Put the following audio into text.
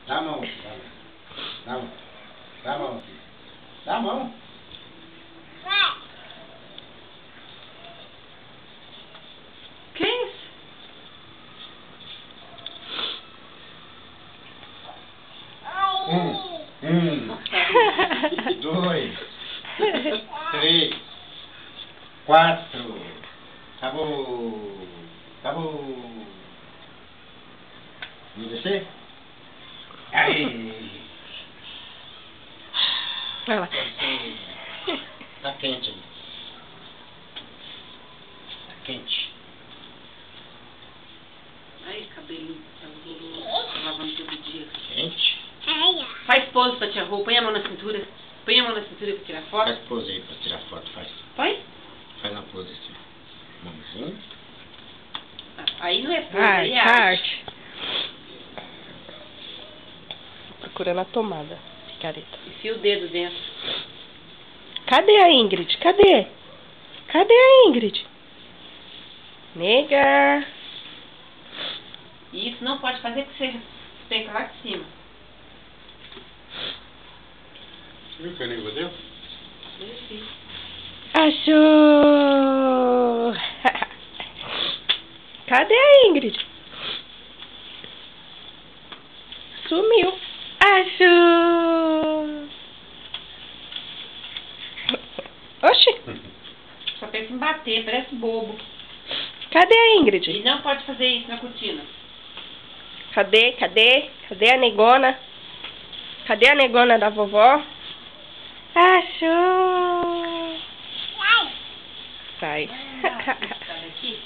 Dá a mão. Dá a mão. Dá a mão. Dá a mão. Que isso? Dois. Três. Quatro. Acabou. Acabou. Vamos descer? Aí. Vai lá. Tá quente ali. Tá quente. Ai, cabelo lavando todo dia. Quente? Faz pose pra tia Rô, põe a mão na cintura. Põe a mão na cintura pra tirar foto. Faz pose aí pra tirar foto, faz. Põe? Faz uma pose assim. Mãozinha. Aí não é pose, aí é arte. Procurando a tomada, picareta. Enfia o dedo dentro. Cadê a Ingrid? Cadê? Cadê a Ingrid? Nega. E isso não pode fazer que você pegue lá de cima. Você viu que a língua deu? Achou! Cadê a Ingrid? Sumiu. Achou! Oxi! Só pensa em bater, parece bobo. Cadê a Ingrid? Ele não pode fazer isso na cortina. Cadê? Cadê? Cadê a negona? Cadê a negona da vovó? Achou! Sai. Sai daqui.